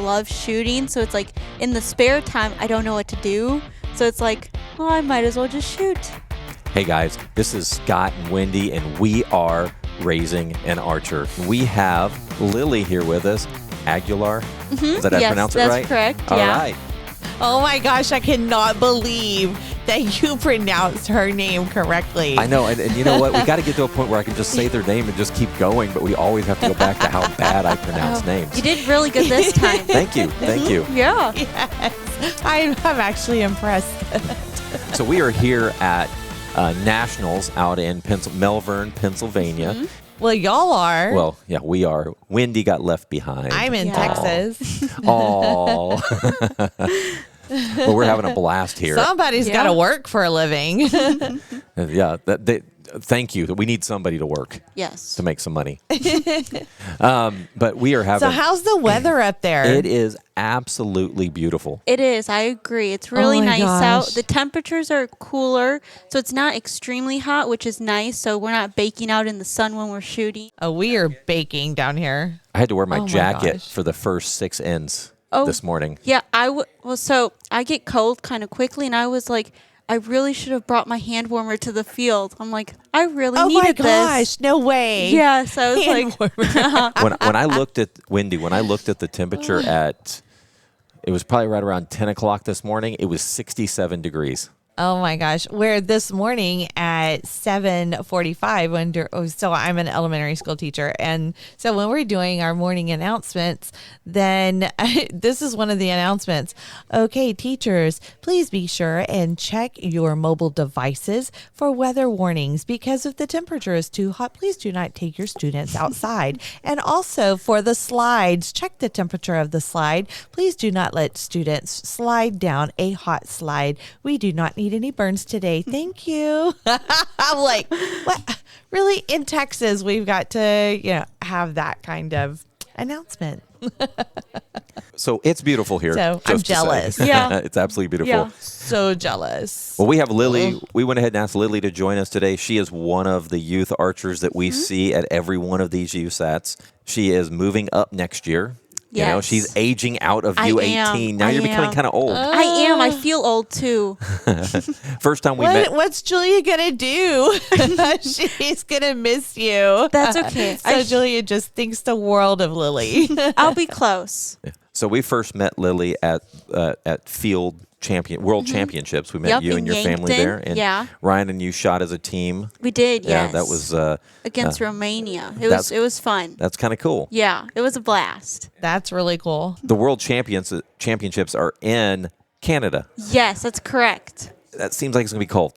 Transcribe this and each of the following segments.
love shooting. So it's like in the spare time, I don't know what to do. So it's like, well, I might as well just shoot. Hey guys, this is Scott and Wendi, and we are raising an archer. We have Lilie here with us. Aguilar? Is that I pronounce it right? Yes, that's correct. All right. Oh my gosh, I cannot believe that you pronounced her name correctly. I know, and you know what? We got to get to a point where I can just say their name and just keep going, but we always have to go back to how bad I pronounce names. You did really good this time. Thank you. Yeah. Yes, I'm actually impressed. So we are here at Nationals out in Melbourne, Pennsylvania. Well, y'all are. Well, yeah, we are. Wendi got left behind. I'm in Texas. Oh. But we're having a blast here. Somebody's got to work for a living. Yeah, thank you. We need somebody to work. Yes. To make some money. But we are having. So how's the weather up there? It is absolutely beautiful. It is. I agree. It's really nice gosh. out. The temperatures are cooler, so it's not extremely hot, which is nice. So we're not baking out in the sun when we're shooting. Oh, we are baking down here. I had to wear my jacket gosh. for the first 6 ends this morning. Yeah, so I get cold kind of quickly, and I was like, I really should have brought my hand warmer to the field. I'm like, I really needed this. Oh my gosh, no way. Yeah, so I was When I looked at Wendi, when I looked at the temperature it was probably right around 10 o'clock this morning, it was 67 degrees. Oh my gosh. Where this morning at 7:45, so I'm an elementary school teacher. And so when we're doing our morning announcements, then this is one of the announcements. Okay, teachers, please be sure and check your mobile devices for weather warnings, because if the temperature is too hot, please do not take your students outside. And also for the slides, check the temperature of the slide. Please do not let students slide down a hot slide. We do not need any burns today. Thank you. I'm like, what? Really? In Texas, we've got to, have that kind of announcement. So it's beautiful here. So I'm jealous. Yeah. It's absolutely beautiful. Yeah. So jealous. Well, we have Lilie. We went ahead and asked Lilie to join us today. She is one of the youth archers that we see at every one of these USATs. She is moving up next year. Yes. You know, she's aging out of I U18. Now you're becoming kind of old. I am. I feel old too. First time we met. What's Julia gonna do? She's gonna miss you. That's okay. So Julia just thinks the world of Lilie. I'll be close. So we first met Lilie at Field World Championships. We met you and your family there. And Ryan and you shot as a team. We did, yes. Yeah, that was against Romania. It was fun. That's kind of cool. Yeah, it was a blast. That's really cool. The World Championships are in Canada. Yes, that's correct. That seems like it's going to be cold.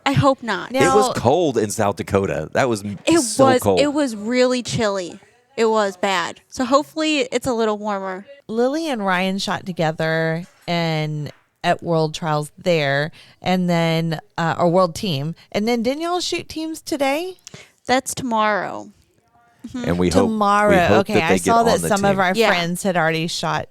I hope not. It was cold in South Dakota. That was cold. It was really chilly. It was bad. So hopefully it's a little warmer. Lilie and Ryan shot together at World Trials there, and then or World Team, and then didn't y'all shoot teams today? That's tomorrow. And we tomorrow. hope Okay, that they I saw get that on the some team. of our friends had already shot.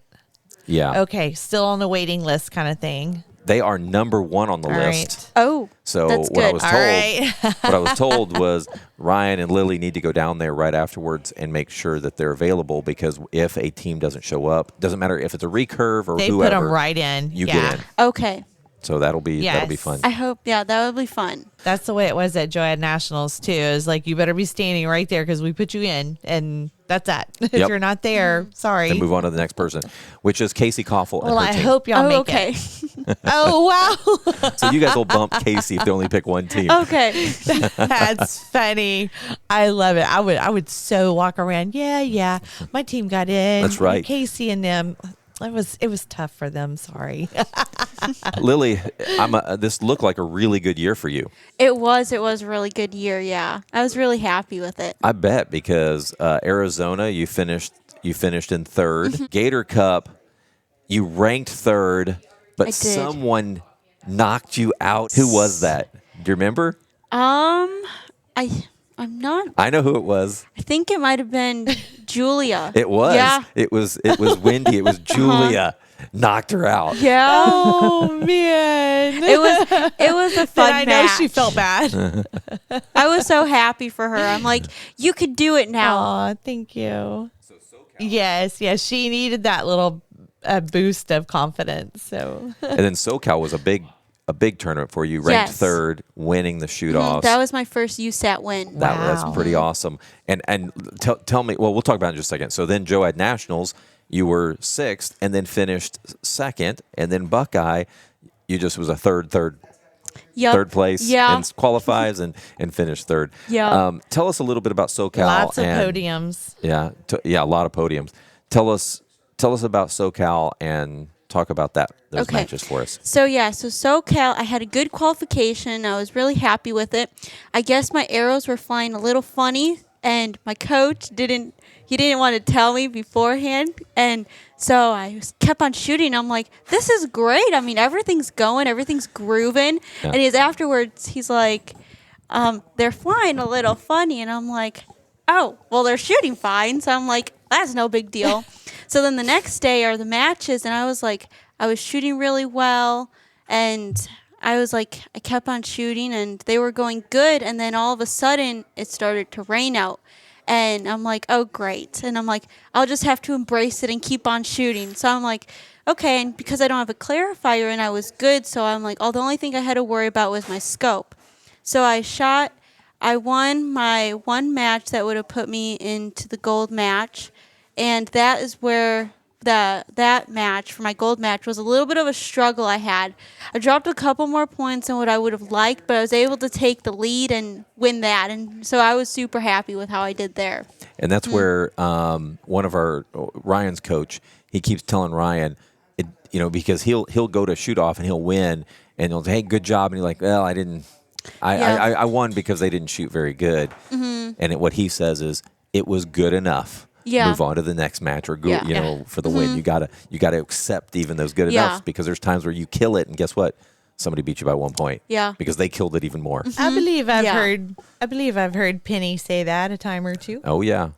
Yeah. Okay, still on the waiting list, kind of thing. They are number 1 on the All list. right. Oh, So that's what I good. was All told, right. what I was told was Ryan and Lilie need to go down there right afterwards and make sure that they're available, because if a team doesn't show up, doesn't matter if it's a recurve or They whoever. put them right in. You get in. Okay. So that'll be fun. I hope, that would be fun. That's the way it was at Joad Nationals too. It was like, you better be standing right there because we put you in, and that's that. If you're not there, sorry. Then move on to the next person, which is Casey Koffel. Well, and her I team. hope y'all make it. Oh, wow. So you guys will bump Casey if they only pick one team. Okay. That's funny. I love it. I would so walk around. Yeah. My team got in. That's right. Casey and them. It was tough for them. Sorry. Lilie, this looked like a really good year for you. It was a really good year. Yeah. I was really happy with it. I bet, because Arizona, you finished in third. Gator Cup, you ranked third, but someone knocked you out. Who was that? Do you remember? I'm not. I know who it was. I think it might have been Julia. It was. Yeah. It was Wendi. It was Julia. Knocked her out. Yeah. Oh man. It was a fun I match. know she felt bad. I was so happy for her. I'm like, you could do it now. Aw, thank you. Yes, she needed that little a boost of confidence. So, and then SoCal was a big tournament for you, ranked Yes. third, winning the shoot-offs. That was my first USAT win. That's Wow. pretty awesome. And tell me, well, we'll talk about it in just a second. So then Joe at Nationals, you were sixth and then finished second. And then Buckeye, you just was a third place and qualifies and finished third. Yeah. Tell us a little bit about SoCal. lots of and, podiums. Yeah, a lot of podiums. Tell us about SoCal and talk about those matches for us. So SoCal, I had a good qualification. I was really happy with it. I guess my arrows were flying a little funny, and my coach didn't want to tell me beforehand, and so I kept on shooting. I'm like, this is great. I mean, everything's going, everything's grooving. Yeah. And he's like, they're flying a little funny, and I'm like, oh, well, they're shooting fine. So I'm like, that's no big deal. So then the next day are the matches, and I was shooting really well, and I kept on shooting, and they were going good, and then all of a sudden it started to rain out. And I'm like, oh, great. And I'm like, I'll just have to embrace it and keep on shooting. So I'm like, okay. And because I don't have a clarifier and I was good, so I'm like, the only thing I had to worry about was my scope. So I won my one match that would have put me into the gold match. And that is where that match, for my gold match, was a little bit of a struggle I had. I dropped a couple more points than what I would have liked, but I was able to take the lead and win that. And so I was super happy with how I did there. And that's where one of Ryan's coach, he keeps telling Ryan, because he'll go to shoot off and he'll win, and he'll say, hey, good job. And he's like, well, I didn't. I won because they didn't shoot very good. Mm-hmm. And what he says is, it was good enough. Yeah. Move on to the next match or go, for the win. You gotta accept even those good enoughs, because there's times where you kill it and guess what? Somebody beat you by 1 point. Yeah. Because they killed it even more. I believe I've heard Penny say that a time or two. Oh yeah.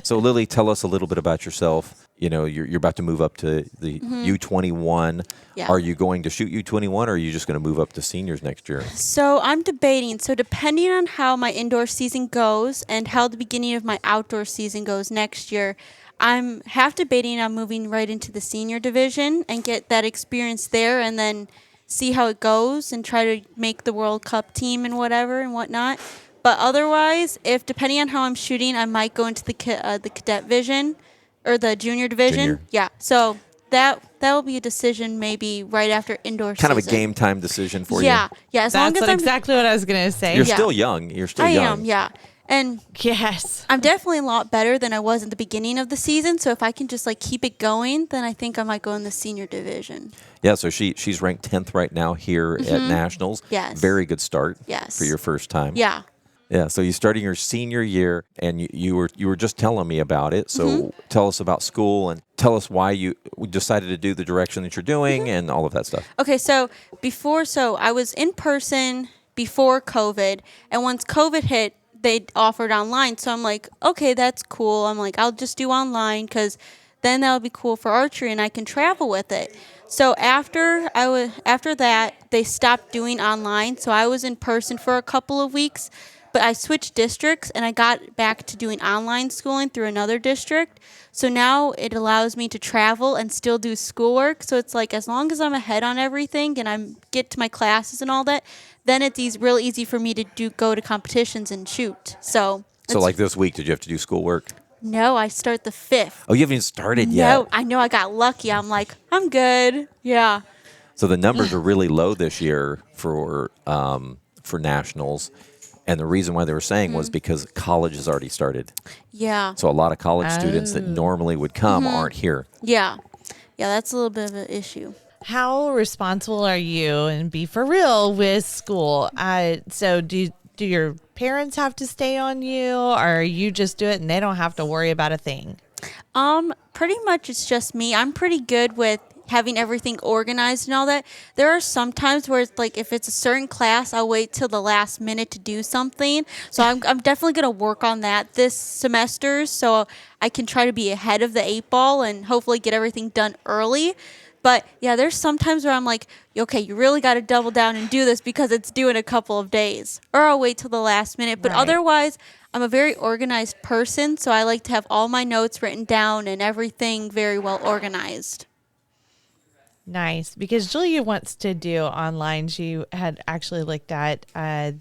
So Lilie, tell us a little bit about yourself. You're about to move up to the U21. Yeah. Are you going to shoot U21, or are you just going to move up to seniors next year? So I'm debating. So depending on how my indoor season goes and how the beginning of my outdoor season goes next year, I'm half debating on moving right into the senior division and get that experience there, and then see how it goes and try to make the World Cup team and whatever and whatnot. But otherwise, if depending on how I'm shooting, I might go into the cadet division or the junior division. Junior. Yeah. So that will be a decision maybe right after indoor season. Kind of a game time decision for you. Yeah. As long as I'm exactly what I was going to say. You're still young. You're still young. I am. Yeah. And Yes. I'm definitely a lot better than I was at the beginning of the season. So if I can just keep it going, then I think I might go in the senior division. Yeah, so she's ranked 10th right now here at Nationals. Yes. Very good start. Yes. For your first time. Yeah. Yeah, so you're starting your senior year, and you were just telling me about it. So tell us about school, and tell us why you decided to do the direction that you're doing and all of that stuff. Okay, so I was in person before COVID, and once COVID hit, they offered online. So I'm like, okay, that's cool. I'm like, I'll just do online because then that'll be cool for archery and I can travel with it. So after that, they stopped doing online. So I was in person for a couple of weeks, but I switched districts and I got back to doing online schooling through another district. So now it allows me to travel and still do schoolwork. So it's like, as long as I'm ahead on everything and I get to my classes and all that, then it's real easy for me to go to competitions and shoot. So like this week, did you have to do schoolwork? No, I start the 5th. Oh, you haven't even started yet. No, I know I got lucky. I'm like, I'm good. Yeah. So the numbers are really low this year for nationals. And the reason why they were saying was because college has already started. Yeah. So a lot of college students that normally would come aren't here. Yeah. Yeah, that's a little bit of an issue. How responsible are you, and be for real, with school? So do your parents have to stay on you, or you just do it and they don't have to worry about a thing? Pretty much it's just me. I'm pretty good with having everything organized and all that. There are some times where it's like, if it's a certain class, I'll wait till the last minute to do something. So I'm definitely going to work on that this semester, so I can try to be ahead of the 8 ball and hopefully get everything done early. But yeah, there's some times where I'm like, okay, you really got to double down and do this because it's due in a couple of days, or I'll wait till the last minute. But otherwise, I'm a very organized person, so I like to have all my notes written down and everything very well organized. Nice, because Julia wants to do online. She had actually looked at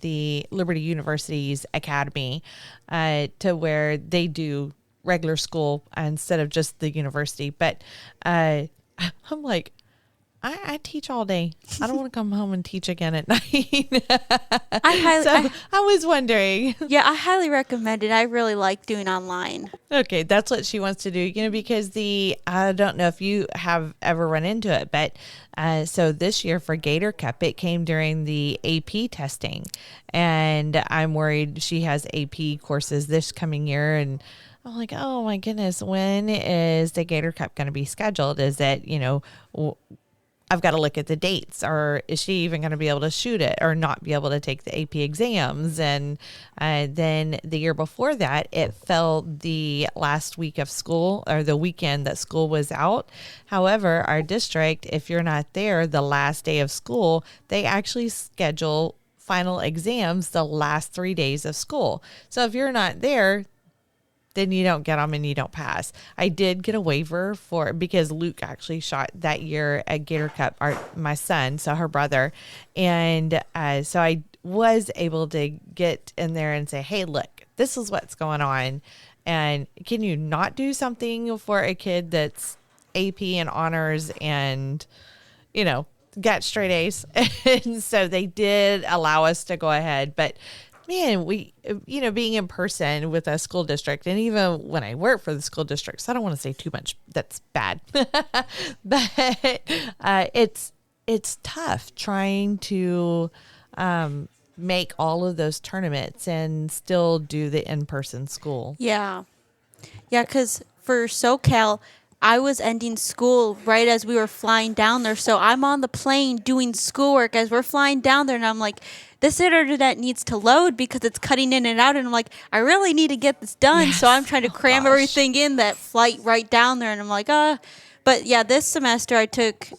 the Liberty University's academy to where they do regular school instead of just the university. But I'm like, I teach all day. I don't want to come home and teach again at night. I was wondering. Yeah, I highly recommend it. I really like doing online. Okay, that's what she wants to do, because I don't know if you have ever run into it, but so this year for Gator Cup, it came during the AP testing, and I'm worried she has AP courses this coming year, and I'm like, oh my goodness, when is the Gator Cup going to be scheduled? Is it, I've got to look at the dates, or is she even going to be able to shoot it or not be able to take the AP exams? And then the year before that, it fell the last week of school, or the weekend that school was out. However, our district, if you're not there the last day of school, they actually schedule final exams the last 3 days of school. So if you're not there, then you don't get them and you don't pass. I did get a waiver because Luke actually shot that year at Gator Cup, my son, so her brother. And so I was able to get in there and say, hey, look, this is what's going on. And can you not do something for a kid that's AP and honors and, got straight A's? And so they did allow us to go ahead. But man, we, being in person with a school district, and even when I work for the school districts, I don't want to say too much that's bad, but it's tough trying to make all of those tournaments and still do the in-person school. Yeah. Yeah, because for SoCal, I was ending school right as we were flying down there. So I'm on the plane doing schoolwork as we're flying down there. And I'm like, this internet needs to load because it's cutting in and out. And I'm like, I really need to get this done. Yes. So I'm trying to cram everything in that flight right down there. And I'm like, But yeah, this semester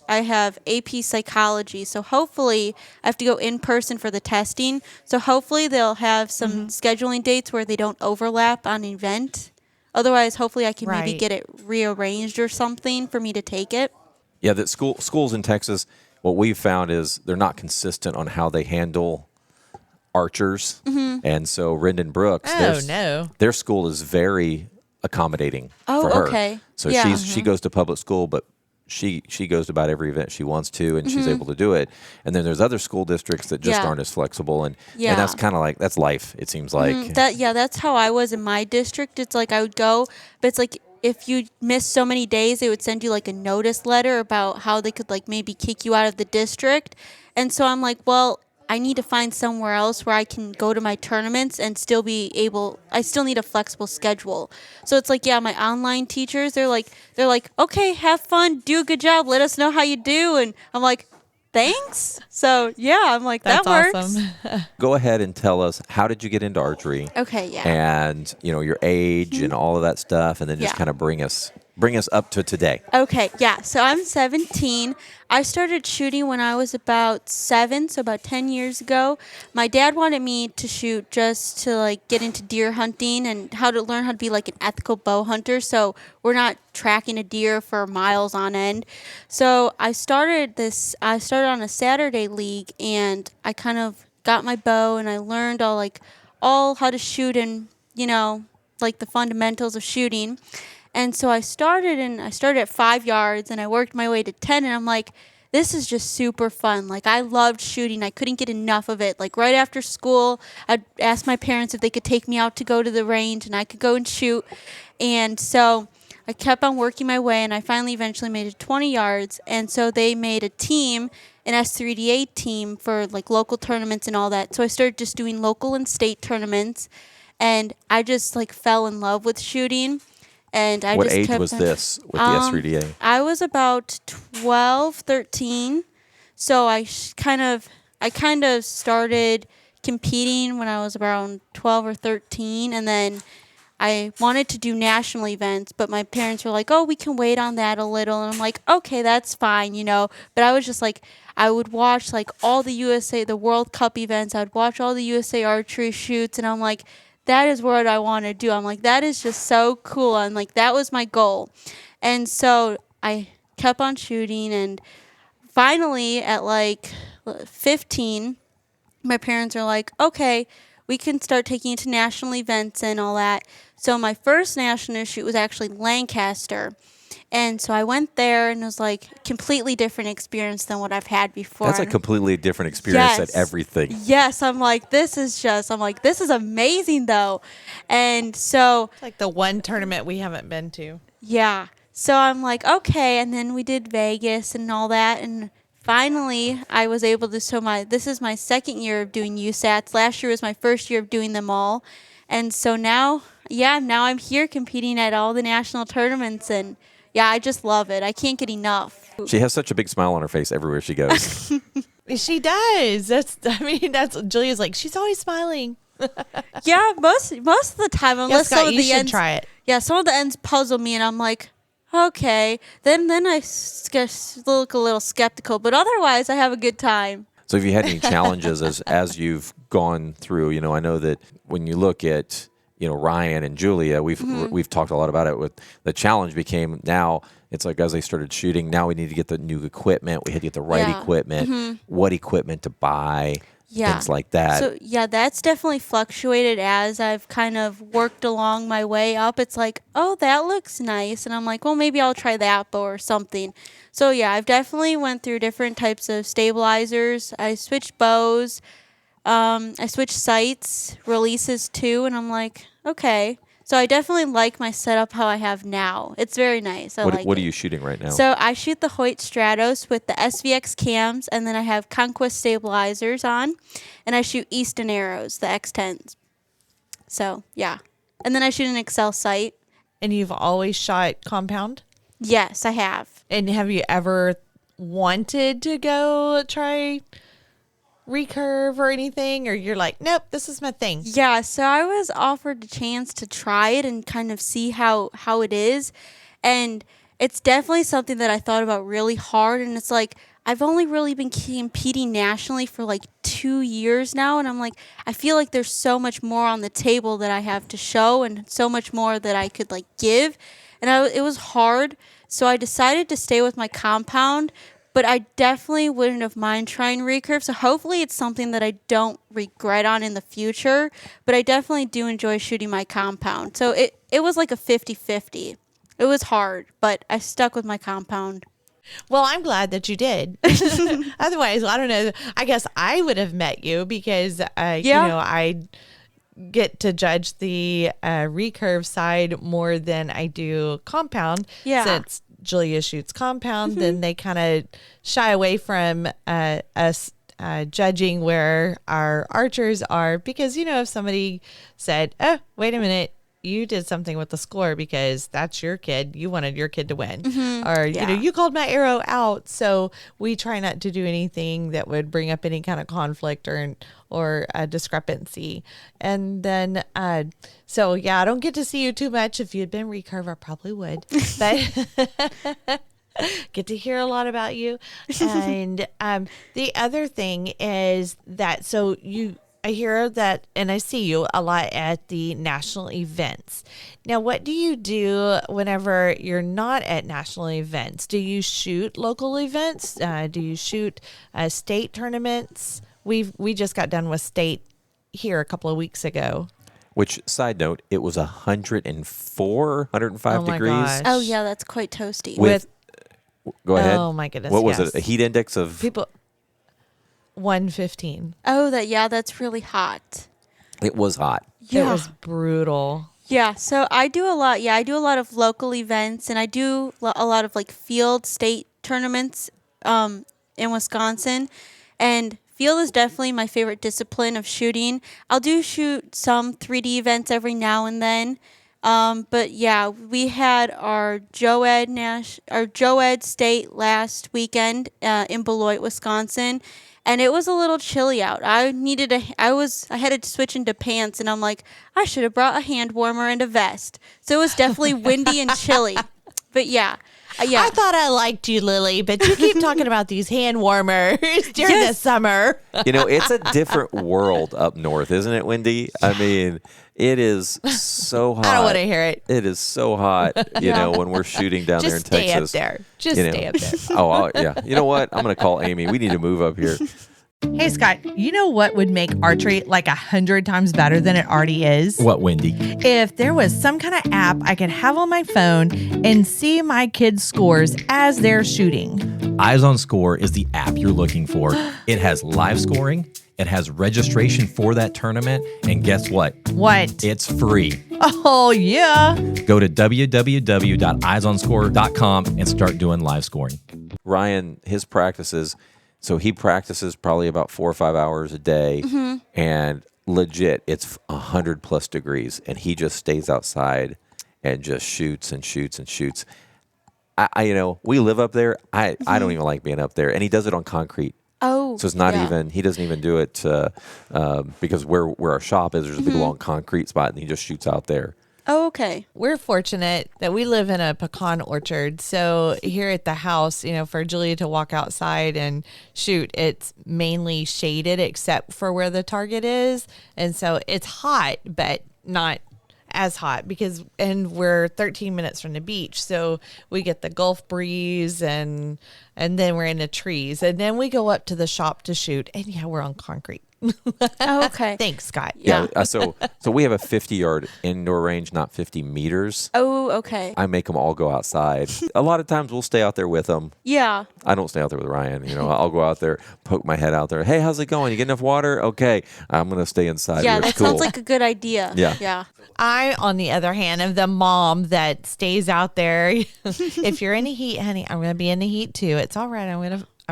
I have AP Psychology. So hopefully I have to go in person for the testing. So hopefully they'll have some scheduling dates where they don't overlap on an event. Otherwise, hopefully I can maybe get it rearranged or something for me to take it. Yeah, that schools in Texas, what we've found is they're not consistent on how they handle archers. And so Rendon Brooks, their school is very accommodating for her. Okay. So she goes to public school, but she goes to about every event she wants to, and she's able to do it. And then there's other school districts that just aren't as flexible, and that's kind of like, that's life, it seems like. That's how I was in my district. It's like I would go, but it's like if you miss so many days, they would send you like a notice letter about how they could like maybe kick you out of the district. And so I'm like, well, I need to find somewhere else where I can go to my tournaments and still be able, I still need a flexible schedule. So it's like, my online teachers, they're like, okay, have fun, do a good job, let us know how you do. And I'm like, thanks. So I'm like, that works. Awesome. Go ahead and tell us, how did you get into archery? Okay, And, your age and all of that stuff, and then just kind of bring us up to today. Okay, so I'm 17. I started shooting when I was about 7, so about 10 years ago. My dad wanted me to shoot just to like get into deer hunting and learn how to be like an ethical bow hunter, so we're not tracking a deer for miles on end. So I started on a Saturday league, and I kind of got my bow and I learned all how to shoot and, like the fundamentals of shooting. And so I started at 5 yards, and I worked my way to 10, and I'm like, this is just super fun. Like, I loved shooting. I couldn't get enough of it. Like, right after school, I'd ask my parents if they could take me out to go to the range, and I could go and shoot. And so I kept on working my way, and I finally eventually made it 20 yards. And so they made a team, an S3DA team for, like, local tournaments and all that. So I started just doing local and state tournaments, and I just, like, fell in love with shooting. And what age was this with the S3DA? I was about 12, 13. So I kind of started competing when I was around 12 or 13, and then I wanted to do national events, but my parents were like, "Oh, we can wait on that a little." And I'm like, "Okay, that's fine, But I was just like, I would watch like all the World Cup events. I'd watch all the USA archery shoots, and I'm like, that is what I want to do. I'm like, that is just so cool. And like, that was my goal. And so I kept on shooting, and finally at like 15, my parents are like, okay, we can start taking you to national events and all that. So my first national shoot was actually Lancaster. And so I went there, and it was like completely different experience than what I've had before. That's a completely different experience at everything. Yes, I'm like, this is amazing though. And so It's like the one tournament we haven't been to. yeah. So I'm like, okay, and then we did Vegas and all that, and finally I was able to this is my second year of doing USATs. Last year was my first year of doing them all. And so now I'm here competing at all the national tournaments, and yeah, I just love it. I can't get enough. She has such a big smile on her face everywhere she goes. She does. That's Julia's like, she's always smiling. Yeah, most of the time, unless Scott, some of you the should ends try it. Yeah, some of the ends puzzle me, and I'm like, okay. Then I look a little skeptical, but otherwise I have a good time. So have you had any challenges as you've gone through? I know that when you look at Ryan and Julia, we've talked a lot about it. With the challenge became, now it's like as they started shooting, now we need to get the new equipment. We had to get the right equipment. What equipment to buy? Things like that. So yeah, that's definitely fluctuated as I've kind of worked along my way up. It's like, oh, that looks nice, and I'm like, well, maybe I'll try that or something. So yeah, I've definitely went through different types of stabilizers. I switched bows. I switched sights, releases too, and I'm like, okay. So I definitely like my setup how I have now. It's very nice. What are you shooting right now? So I shoot the Hoyt Stratos with the SVX cams, and then I have Conquest stabilizers on, and I shoot Easton arrows, the X10s. So yeah, and then I shoot an Excel sight. And you've always shot compound? Yes, I have. And have you ever wanted to go try recurve or anything, or you're like, nope, this is my thing? Yeah, so I was offered a chance to try it and kind of see how it is, and it's definitely something that I thought about really hard. And it's like, I've only really been competing nationally for like 2 years now, and I'm like, I feel like there's so much more on the table that I have to show, and so much more that I could like give, and it was hard. So I decided to stay with my compound, but I definitely wouldn't have mind trying recurve. So hopefully it's something that I don't regret on in the future. But I definitely do enjoy shooting my compound. So it was like a 50-50. It was hard, but I stuck with my compound. Well, I'm glad that you did. Otherwise, I don't know. I guess I would have met you because, I get to judge the recurve side more than I do compound. Yeah. Since Julia shoots compound, then they kind of shy away from us judging where our archers are, because, if somebody said, oh, wait a minute, you did something with the score because that's your kid. You wanted your kid to win. Or, you called my arrow out. So we try not to do anything that would bring up any kind of conflict or a discrepancy. And then, I don't get to see you too much. If you had been recurve, I probably would. But get to hear a lot about you. And the other thing is that, I hear that, and I see you a lot at the national events. Now, what do you do whenever you're not at national events? Do you shoot local events? Do you shoot state tournaments? We just got done with state here a couple of weeks ago. Which, side note, it was 105 degrees. Gosh. Oh, yeah, that's quite toasty. Go ahead. Oh, my goodness. What was yes. it? A heat index of? People. 115. Oh, that's really hot. It was hot. Yeah. It was brutal. Yeah, so I do a lot. Yeah, I do a lot of local events, and I do a lot of like field state tournaments in Wisconsin. And field is definitely my favorite discipline of shooting. I'll shoot some 3D events every now and then. But yeah, we had our Joed State last weekend in Beloit, Wisconsin. And it was a little chilly out. I had to switch into pants, and I'm like, I should have brought a hand warmer and a vest. So it was definitely windy and chilly. But yeah. I thought I liked you, Lily, but you keep talking about these hand warmers during the summer. It's a different world up north, isn't it, Wendi? I mean, It is so hot. I don't want to hear it. It is so hot, you know, when we're shooting down there in Just stay Texas. up there. Just you know. stay up there. Yeah. You know what? I'm going to call Amy. We need to move up here. Hey, Scott, you know what would make archery like 100 times better than it already is? What, Wendi? If there was some kind of app I could have on my phone and see my kids' scores as they're shooting. Eyes on Score is the app you're looking for. It has live scoring. It has registration for that tournament. And guess what? What? It's free. Oh, yeah. Go to www.eyesonscore.com and start doing live scoring. Ryan, his practices, so he practices probably about 4 or 5 hours a day. And legit, it's 100+ degrees. And he just stays outside and just shoots and shoots and shoots. You know, we live up there. I don't even like being up there. And he does it on concrete. Oh, So it's not even, he doesn't even do it because where our shop is, there's a big long concrete spot and he just shoots out there. Oh, okay. We're fortunate that we live in a pecan orchard. So here at the house, you know, for Julia to walk outside and shoot, it's mainly shaded except for where the target is. And so it's hot, but not as hot and we're 13 minutes from the beach. So we get the Gulf breeze and then we're in the trees. And then we go up to the shop to shoot. And yeah, we're on concrete. Oh, okay. Thanks, Scott. Yeah. So we have a 50-yard indoor range, not 50 meters. Oh, okay. I make them all go outside. A lot of times we'll stay out there with them. Yeah. I don't stay out there with Ryan. You know, I'll go out there, poke my head out there. Hey, how's it going? You get enough water? Okay. I'm going to stay inside. Yeah, It's that cool. sounds like a good idea. Yeah. Yeah. I, on the other hand, am the mom that stays out there. If you're in the heat, honey, I'm going to be in the heat too. It's all right. I'm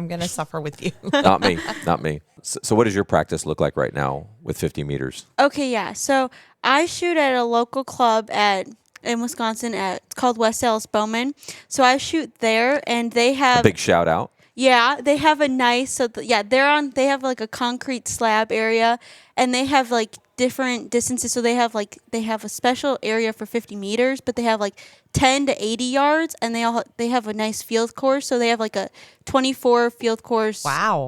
going to suffer with you. Not me. Not me. So what does your practice look like right now with 50 meters? Okay, yeah. So I shoot at a local club in Wisconsin it's called West Ellis Bowman. So I shoot there, and they have A big shout out. Yeah, they have a nice. They have like a concrete slab area, and they have like different distances. So they have a special area for 50 meters, but they have like 10 to 80 yards, and they have a nice field course. So they have like a 24 field course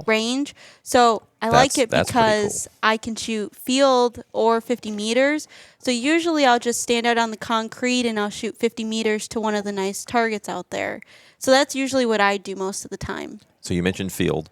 range. So I like it That's pretty because I can shoot field or 50 meters. So usually I'll just stand out on the concrete and I'll shoot 50 meters to one of the nice targets out there. So that's usually what I do most of the time. So you mentioned field.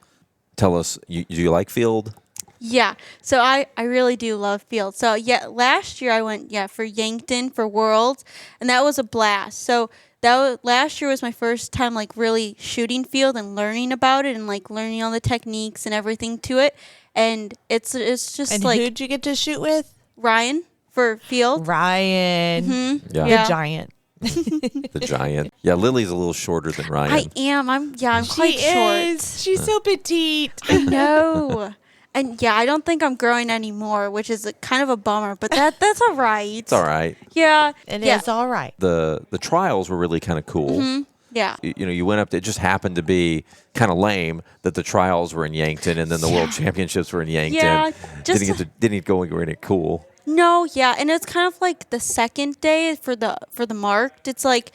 Tell us, do you like field? Yeah. So I really do love field. So yeah, last year I went for Yankton for Worlds, and that was a blast. So last year was my first time like really shooting field and learning about it and like learning all the techniques and everything to it. And it's just And like who'd you get to shoot with? Ryan for field. Ryan. Yeah. The giant. The giant. Yeah, Lily's a little shorter than Ryan. I am. I'm quite She short. is. She's so petite. I know. And yeah, I don't think I'm growing anymore, which is kind of a bummer, but that's all right. It's all right. Yeah. And yeah. it's all right. The trials were really kind of cool. Yeah. You know, you went up. It just happened to be kind of lame that the trials were in Yankton and then the World Championships were in Yankton. Yeah, Didn't go anywhere in it cool. No, yeah, and it's kind of like the second day for the marked. It's like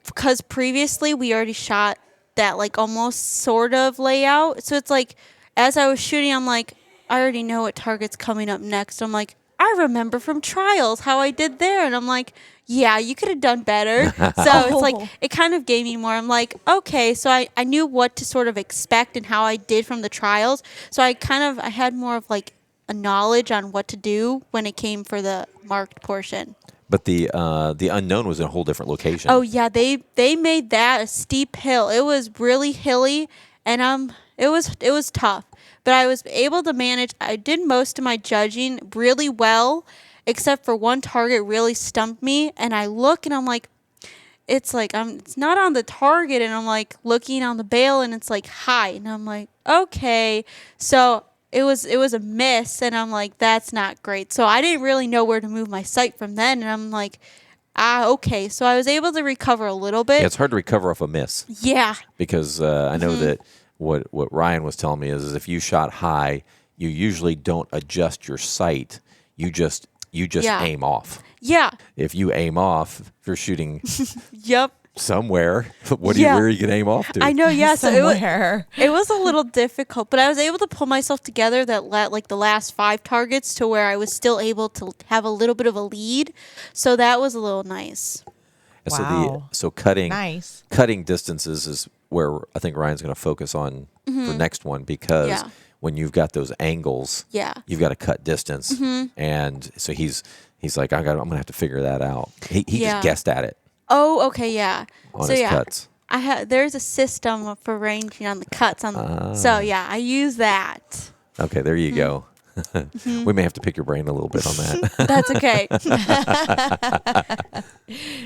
because previously we already shot that like almost sort of layout. So it's like as I was shooting, I'm like, I already know what target's coming up next. I'm like, I remember from trials how I did there, and I'm like, yeah, you could have done better. So it's like it kind of gave me more. I'm like, okay, so I knew what to sort of expect and how I did from the trials. So I had more of like a knowledge on what to do when it came for the marked portion. But the unknown was in a whole different location. Oh yeah, they made that a steep hill. It was really hilly, and it was tough. But I was able to manage. I did most of my judging really well, except for one target really stumped me. And I look and I'm like, it's not on the target, and I'm like looking on the bail and it's like high, and I'm like, okay, so. It was a miss, and I'm like, that's not great. So I didn't really know where to move my sight from then, and I'm like, okay. So I was able to recover a little bit. Yeah, it's hard to recover off a miss. Yeah. Because I know that what Ryan was telling me is if you shot high, you usually don't adjust your sight. You just aim off. Yeah. If you aim off, if you're shooting Yep. somewhere. Where are you gonna aim off to? I know, yeah. So Somewhere. it was a little difficult, but I was able to pull myself together that like the last 5 targets to where I was still able to have a little bit of a lead. So that was a little nice. And Wow. So cutting Nice. cutting distances is where I think Ryan's going to focus on for next one, because Yeah. when you've got those angles, Yeah. you've got to cut distance, and so he's like, I'm going to have to figure that out. He Yeah. just guessed at it Oh, okay, yeah. on So his yeah, cuts. there's a system for ranging on the cuts on. So yeah, I use that. Okay, there you go. We may have to pick your brain a little bit on that. That's okay.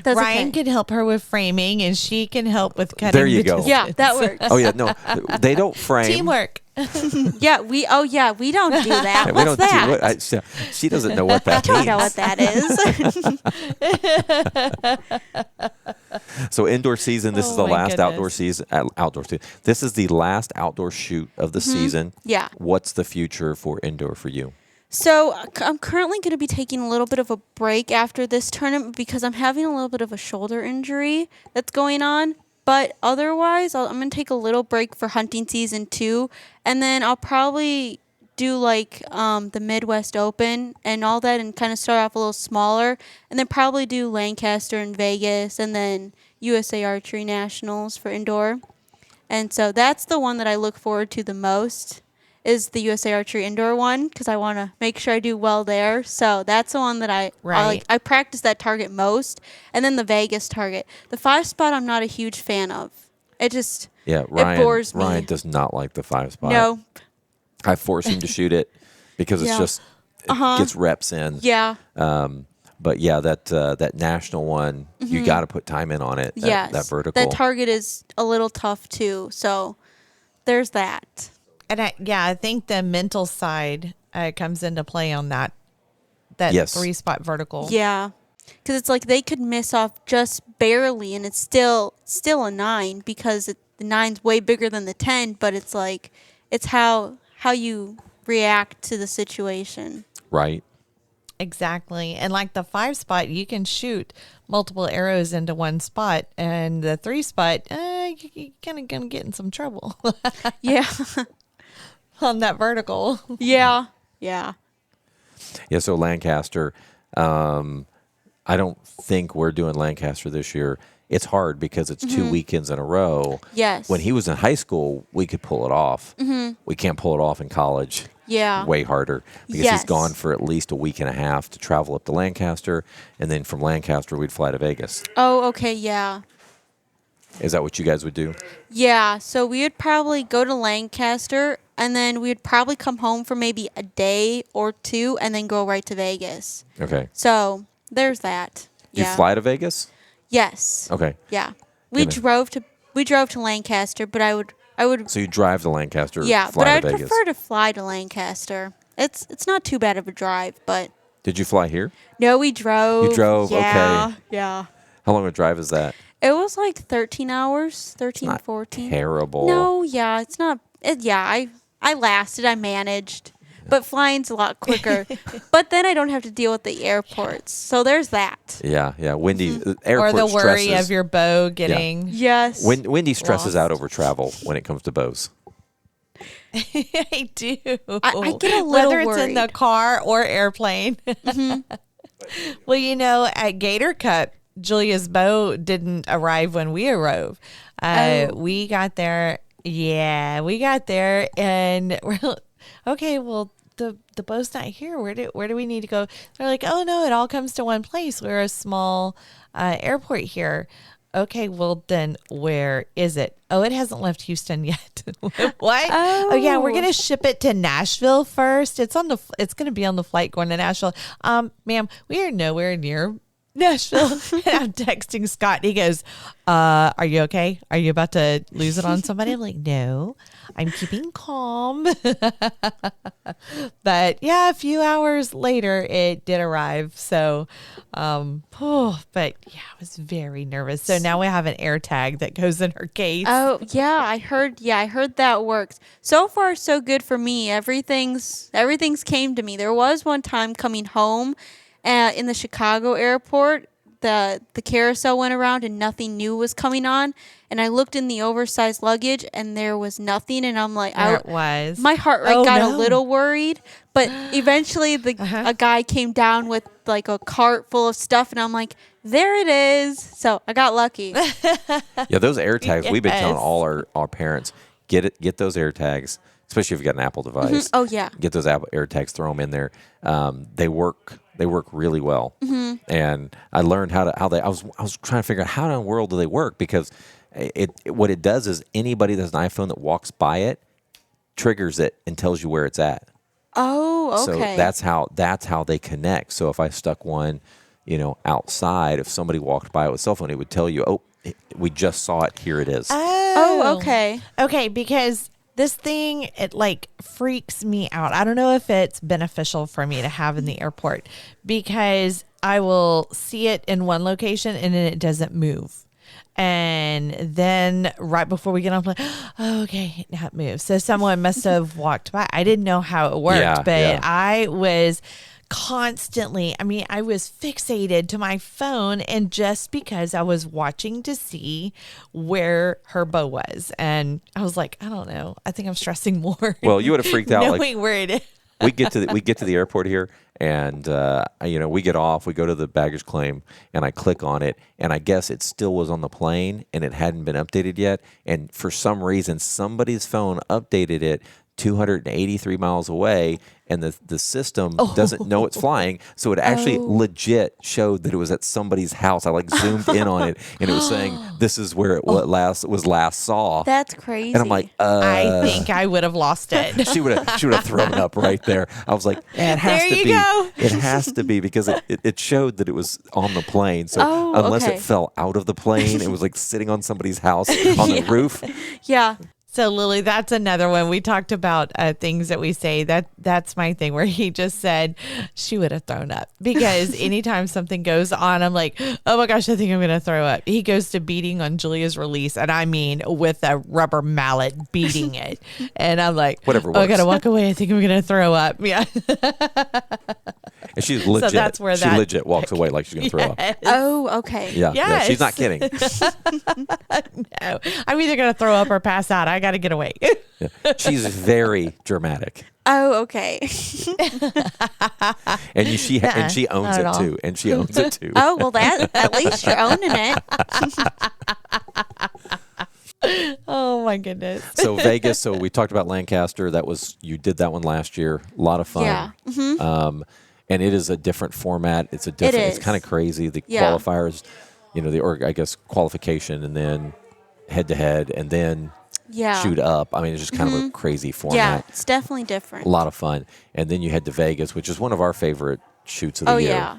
That's Ryan okay. can help her with framing, and she can help with cutting. There you the go. Yeah, distance. that works. Oh yeah, no, they don't frame. Teamwork. Yeah, we don't do that. We What's don't that? do what she doesn't know what that I don't means. know what that is. So indoor season. This Oh is the my last goodness. outdoor season. Outdoor season. This is the last outdoor shoot of the season. Yeah. What's the future for indoor for you? So I'm currently going to be taking a little bit of a break after this tournament because I'm having a little bit of a shoulder injury that's going on. But otherwise, I'm going to take a little break for hunting season 2. And then I'll probably do like the Midwest Open and all that and kind of start off a little smaller. And then probably do Lancaster and Vegas and then USA Archery Nationals for indoor. And so that's the one that I look forward to the most is the USA Archery indoor one because I want to make sure I do well there. So that's the one that I Right. I practice that target most. And then the Vegas target. The 5 spot I'm not a huge fan of. It just Yeah, Ryan. it bores me. Ryan does not like the 5 spot. No. I force him to shoot it because it's Yeah. just it gets reps in. Yeah. But yeah, that national one, you got to put time in on it. Yes. That vertical. That target is a little tough too. So there's that. And I think the mental side comes into play on that Yes. 3-spot vertical. Yeah. Because it's like they could miss off just barely, and it's still a 9 because the 9's way bigger than the 10. But it's like it's how you react to the situation. Right. Exactly. And like the 5-spot, you can shoot multiple arrows into one spot, and the 3-spot, you're kind of gonna get in some trouble Yeah. on that vertical. Yeah. Yeah. Yeah. So Lancaster, I don't think we're doing Lancaster this year. It's hard because it's 2 weekends in a row. Yes. When he was in high school, we could pull it off. We can't pull it off in college. Yeah. Way harder because Yes. he's gone for at least a week and a half to travel up to Lancaster, and then from Lancaster we'd fly to Vegas. Oh, okay. Yeah. Is that what you guys would do? Yeah. So we would probably go to Lancaster, and then we would probably come home for maybe a day or 2, and then go right to Vegas. Okay. So there's that. You Yeah. fly to Vegas? Yes. Okay. Yeah. We drove to Lancaster, but I would So you drive to Lancaster, yeah, fly but I'd to Vegas. prefer to fly to Lancaster. It's not too bad of a drive, but Did you fly here? no, we drove. You drove, yeah, okay. Yeah. How long a drive is that? It was like 13 hours, 13, Not 14. terrible. No, yeah, it's not. I lasted. I managed. But flying's a lot quicker. But then I don't have to deal with the airports. So there's that. Yeah, yeah. Wendy, Or airport the worry stresses. of your bow getting. Yes. Wendy stresses out Lost. over travel when it comes to bows. I do. I get a little Whether it's in the worried. car or airplane. Well, at Gator Cup, Julia's bow didn't arrive when we arrived. We got there. Yeah, we got there, and we're okay. Well, the bow's not here. Where do we need to go? They're like, oh no, it all comes to one place. We're a small airport here. Okay, well then where is it? Oh, it hasn't left Houston yet. What? Oh yeah, we're gonna ship it to Nashville first. It's gonna be on the flight going to Nashville. Ma'am, we are nowhere near Nashville. And I'm texting Scott. He goes, are you okay? Are you about to lose it on somebody? I'm like, no, I'm keeping calm. But yeah, a few hours later, it did arrive. So, but yeah, I was very nervous. So now we have an air tag that goes in her case. Oh, yeah, I heard that works. So far so good for me. Everything's came to me. There was one time coming home in the Chicago airport, the carousel went around and nothing new was coming on, and I looked in the oversized luggage and there was nothing, and I'm like, There it was. my heart rate Oh, got a no. little worried, but eventually a guy came down with like a cart full of stuff, and I'm like, there it is. So I got lucky. Yeah, those air tags. We've been telling Yes. all our parents get those air tags, especially if you got an Apple device. Oh yeah. Get those Apple air tags, throw them in there. They work really well. And I learned how they. I was trying to figure out how in the world do they work, because what it does is anybody that's an iPhone that walks by it triggers it and tells you where it's at. Oh, okay. So that's how they connect. So if I stuck one, outside, if somebody walked by with a cell phone, it would tell you, oh, we just saw it. Here it is. Oh, okay. Okay, because this thing, it like freaks me out. I don't know if it's beneficial for me to have in the airport, because I will see it in one location and then it doesn't move. And then right before we get on, I'm like, oh, okay, now it moves. So someone must have walked by. I didn't know how it worked, Yeah, but yeah. I was constantly, I was fixated to my phone, and just because I was watching to see where her bow was. And I was like, I don't know. I think I'm stressing more. Well, you would have freaked out. knowing where it is. we get to the airport here, and we get off. We go to the baggage claim, and I click on it, and I guess it still was on the plane, and it hadn't been updated yet. And for some reason, somebody's phone updated it 283 miles away, and the system doesn't know it's flying, so it actually legit showed that it was at somebody's house. I like zoomed in on it, and it was saying this is where it was last saw. That's crazy. And I'm like, I think I would have lost it. she would have thrown up right there. I was like, it has There to you be. go. It has to be, because it showed that it was on the plane. So unless okay. it fell out of the plane, it was like sitting on somebody's house on the roof. yeah. So Lily, that's another one. We talked about things that we say. That's my thing, where he just said she would have thrown up, because anytime something goes on, I'm like, oh my gosh, I think I'm going to throw up. He goes to beating on Julia's release, and I mean with a rubber mallet beating it. And I'm like, Whatever I works. got to walk away. I think I'm going to throw up. Yeah. And she's legit. that's where she that- legit walks away like she's going to throw up. Oh, okay. Yeah, she's not Yes. kidding. No, I'm either going to throw up or pass out. I got to get away. Yeah. She's very dramatic, Oh, okay. and she owns not at it all. too. And she owns it too. Oh, well, at least you're owning it. Oh my goodness. So Vegas. So we talked about Lancaster. You did that one last year. A lot of fun. Yeah. And it is a different format. It's It's is. kind of crazy. The Yeah. qualifiers, I guess qualification, and then head to head, and then Yeah. shoot up. I mean, it's just kind of a crazy Yeah, format. it's definitely different. A lot of fun. And then you head to Vegas, which is one of our favorite shoots of the Oh, year. yeah.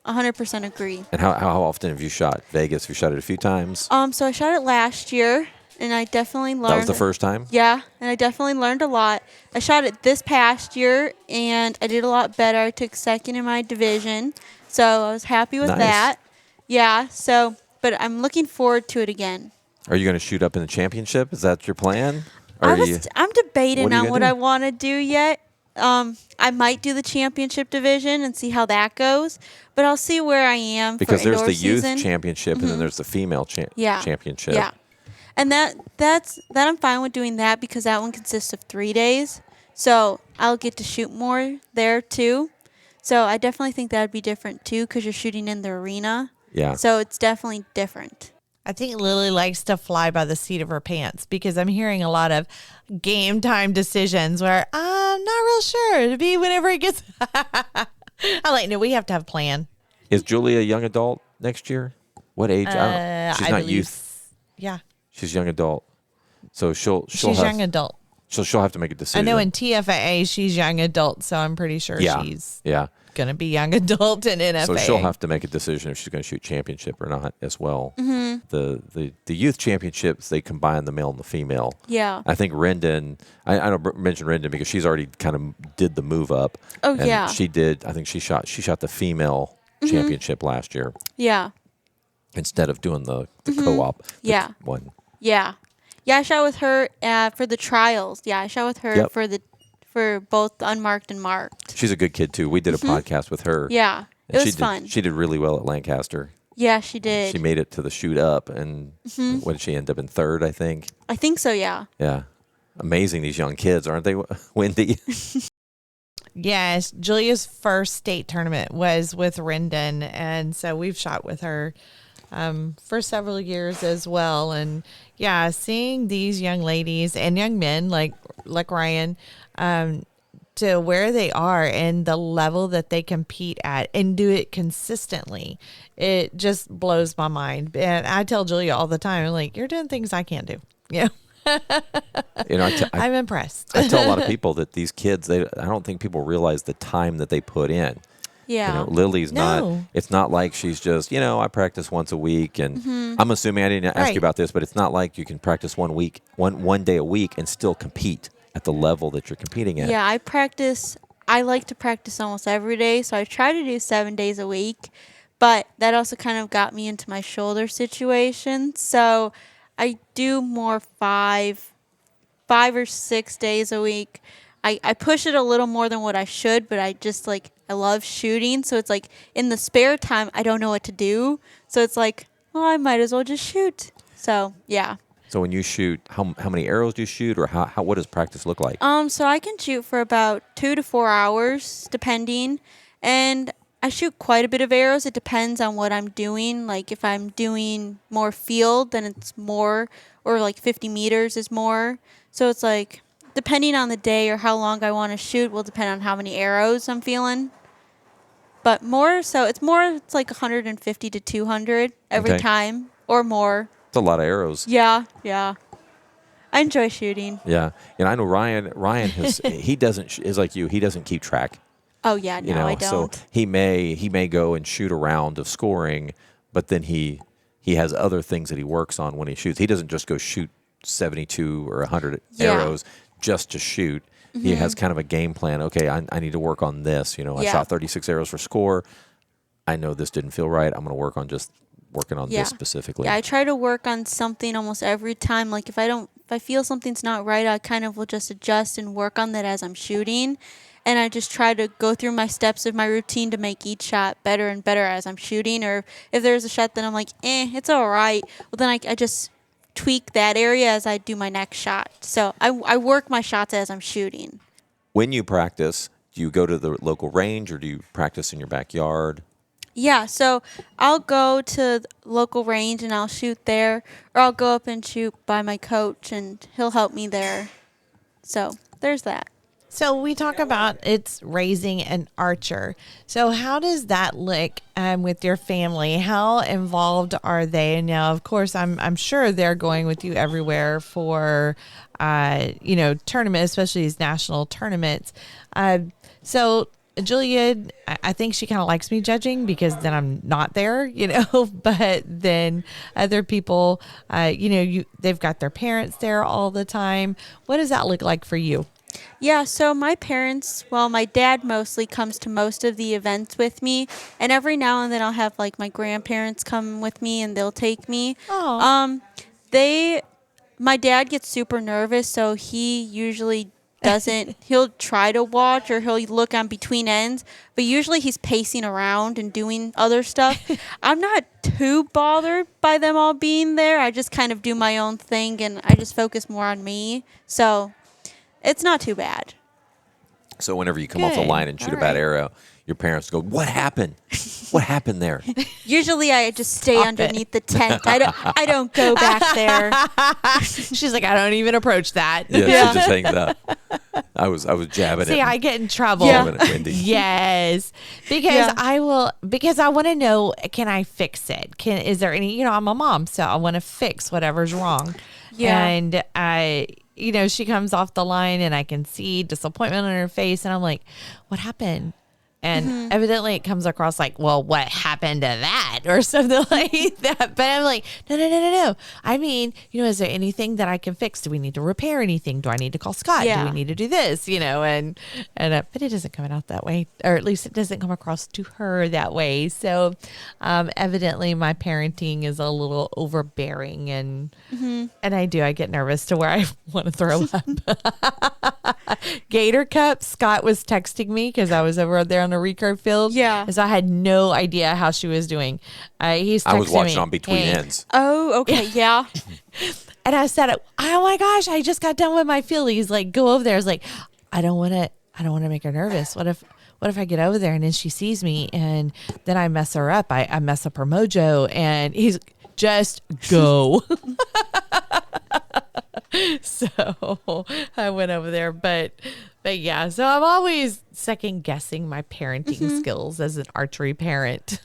100% agree. And how often have you shot Vegas? Have you shot it a few times? So I shot it last year, and I definitely learned. That was the first time? Yeah, and I definitely learned a lot. I shot it this past year, and I did a lot better. I took second in my division, so I was happy with Nice. that. Yeah, but I'm looking forward to it again. Are you going to shoot up in the championship? Is that your plan? Or I'm are you- debating what are you on gonna what do? I want to do yet. I might do the championship division and see how that goes, but I'll see where I am because for there's indoor the youth season. championship, and then there's the female championship. Yeah. And that I'm fine with doing that, because that one consists of 3 days. So I'll get to shoot more there too. So I definitely think that'd be different too, because you're shooting in the arena. Yeah. So it's definitely different. I think Lily likes to fly by the seat of her pants, because I'm hearing a lot of game time decisions where I'm not real sure. It'll be whenever it gets. I'm like, no, we have to have a plan. Is Julia a young adult next year? What age? I don't, she's I not believe- youth. Yeah, She's young adult. So she'll she's have, young adult. she'll have to make a I decision. know in TFAA she's young adult, so I'm pretty sure she's yeah. gonna be young adult in NFA. So she'll have to make a decision if she's going to shoot championship or not as well. Mm-hmm. The youth championships, they combine the male and the female. Yeah. I think Rendon, I don't mention Rendon because she's already kind of did the move up. Oh, and yeah. she did. I think she shot the female championship last year Yeah. instead of doing the co-op Yeah. one. Yeah. Yeah, I shot with her for the trials. Yeah, I shot with her Yep. for both unmarked and marked. She's a good kid too. We did a podcast with her. Yeah. and It was fun. She did really well at Lancaster. Yeah, she did. She made it to the shoot up, and what did she end up in third? I think. I think so. Yeah. Yeah, amazing. These young kids, aren't they, Wendy? Yes, Julia's first state tournament was with Rendon, and so we've shot with her for several years as well. And yeah, seeing these young ladies and young men like Ryan to where they are and the level that they compete at and do it consistently, it just blows my mind. And I tell Julia all the time, I'm like, you're doing things I can't do. Yeah. I'm impressed. I tell a lot of people that these kids, I don't think people realize the time that they put in. Yeah. Lilie's not, it's not like she's just, I practice once a week. And I'm assuming I didn't ask you about this, but it's not like you can practice one day a week and still compete at the level that you're competing at. Yeah, I like to practice almost every day, so I try to do 7 days a week, but that also kind of got me into my shoulder situation. So I do more 5 or 6 days a week. I push it a little more than what I should, but I just I love shooting. So it's like in the spare time, I don't know what to do. So it's like, well, I might as well just shoot. So yeah. So when you shoot, how many arrows do you shoot, or what does practice look like? So I can shoot for about 2 to 4 hours, depending. And I shoot quite a bit of arrows. It depends on what I'm doing. Like if I'm doing more field, then it's more, or like 50 meters is more. So it's like, depending on the day or how long I want to shoot will depend on how many arrows I'm feeling. But it's like 150 to 200 every time or more. It's a lot of arrows. Yeah. I enjoy shooting. Yeah. And I know Ryan is like you. He doesn't keep track. Oh yeah, no, I don't. So he may go and shoot a round of scoring, but then he has other things that he works on when he shoots. He doesn't just go shoot 72 or 100 arrows just to shoot. He has kind of a game plan. Okay, I need to work on this. I shot 36 arrows for score. I know this didn't feel right. I'm going to work on working on this specifically. Yeah, I try to work on something almost every time. Like if I feel something's not right, I kind of will just adjust and work on that as I'm shooting. And I just try to go through my steps of my routine to make each shot better and better as I'm shooting. Or if there's a shot that I'm like, it's all right. Well, then I just tweak that area as I do my next shot. So I work my shots as I'm shooting. When you practice, do you go to the local range or do you practice in your backyard? Yeah, so I'll go to the local range and I'll shoot there, or I'll go up and shoot by my coach and he'll help me there. So there's that. So we talk about it's raising an archer. So how does that look with your family? How involved are they? And now, of course, I'm sure they're going with you everywhere for, tournaments, especially these national tournaments. So Julia, I think she kind of likes me judging because then I'm not there, but then other people, they've got their parents there all the time. What does that look like for you? Yeah, so my dad mostly comes to most of the events with me, and every now and then I'll have my grandparents come with me and they'll take me. Oh. My dad gets super nervous, so he usually he'll try to watch or he'll look on between ends, but usually he's pacing around and doing other stuff. I'm not too bothered by them all being there. I just kind of do my own thing and I just focus more on me. So it's not too bad. So whenever you come off the line and shoot a bad arrow, your parents go, "What happened? What happened there?" Usually I just stay underneath the tent. I don't go back there. She's like, I don't even approach that. Yeah, she just hangs out. I was jabbing it. See, I get in trouble. Jabbing at Wendi. Yes. Because I want to know, can I fix it? Is there any, I'm a mom, so I want to fix whatever's wrong. Yeah. And she comes off the line and I can see disappointment on her face. And I'm like, what happened? And evidently it comes across like, well, what happened to that or something like that. But I'm like, no. I mean, is there anything that I can fix? Do we need to repair anything? Do I need to call Scott? Yeah. Do we need to do this? But it doesn't come out that way, or at least it doesn't come across to her that way. So evidently my parenting is a little overbearing and I get nervous to where I want to throw up. Gator Cup, Scott was texting me because I was over there on the recurve field. Yeah. And so I had no idea how she was doing. He's texting I was watching me, on between "Hey." ends. Oh, okay. Yeah. And I said, "Oh my gosh, I just got done with my field." He's like, "Go over there." I was like, I don't want to make her nervous. What if I get over there and then she sees me and then I mess her up? I mess up her mojo. And he's just go. So I went over there, but yeah, so I'm always second guessing my parenting skills as an archery parent.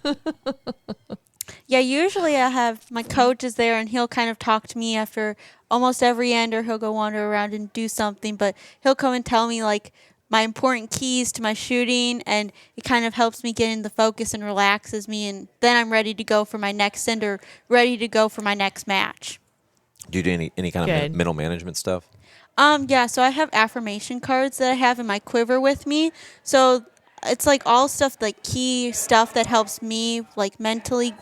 Yeah, usually I have my coach is there and he'll kind of talk to me after almost every end, or he'll go wander around and do something, but he'll come and tell me like my important keys to my shooting, and it kind of helps me get into focus and relaxes me, and then I'm ready to go for my next send or ready to go for my next match. Do you do any kind Good. of mental management stuff? Yeah, so I have affirmation cards that I have in my quiver with me. So it's like all stuff, like key stuff that helps me like mentally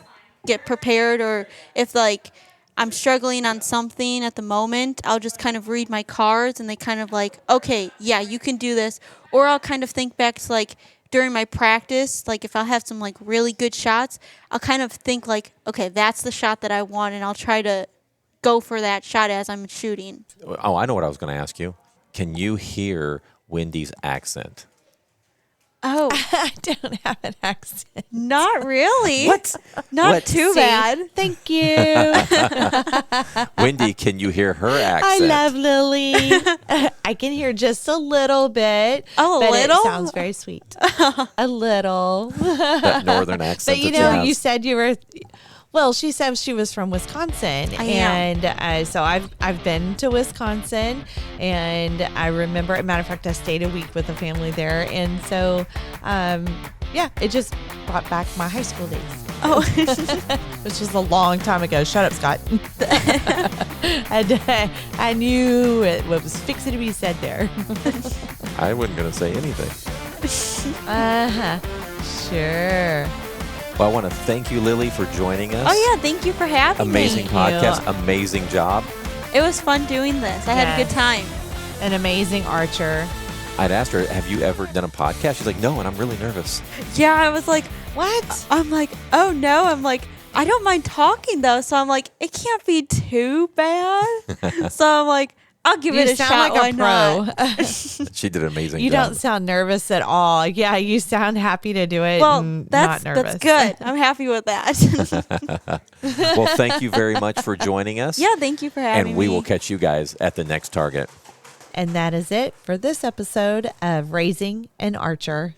get prepared, or if like I'm struggling on something at the moment, I'll just kind of read my cards and they kind of like, okay, yeah, you can do this. Or I'll kind of think back to like during my practice, like if I'll have some like really good shots, I'll kind of think like, okay, that's the shot that I want, and I'll try to go for that shot as I'm shooting. Oh, I know what I was going to ask you. Can you hear Wendy's accent? Oh, I don't have an accent. not really. What? Not What? too bad. Thank you. Wendy, can you hear her I accent? love Lily. I can hear just a little bit. A but little? It sounds very sweet. A little. That northern accent. But you that know, have. you said you were. Well, she said she was from Wisconsin, I am. and so I've been to Wisconsin, and I remember. As a matter of fact, I stayed a week with a family there, and so yeah, it just brought back my high school days. Oh, Which was a long time ago. Shut up, Scott. I knew what was fixing to be said there. I wasn't going to say anything. Sure. Well, I want to thank you, Lily, for joining us. oh yeah, thank you for having Amazing me. podcast. Amazing job. It was fun doing this. I had a good Yes. time. An amazing archer. I'd asked her, have you ever done a podcast? She's like, no, and I'm really nervous. Yeah, I was like, What? I'm like, oh no. I'm like, I don't mind talking though. So I'm like, it can't be too bad. So I'm like, I'll give You it a sound shot. like Why a not? pro. She did an amazing You job. don't sound nervous at all. Yeah, you sound happy to do it. Well, and that's not nervous. good. I'm happy with that. Well, thank you very much for joining us. Yeah, thank you for having me. And we will catch you guys at the next target. And that is it for this episode of Raising an Archer.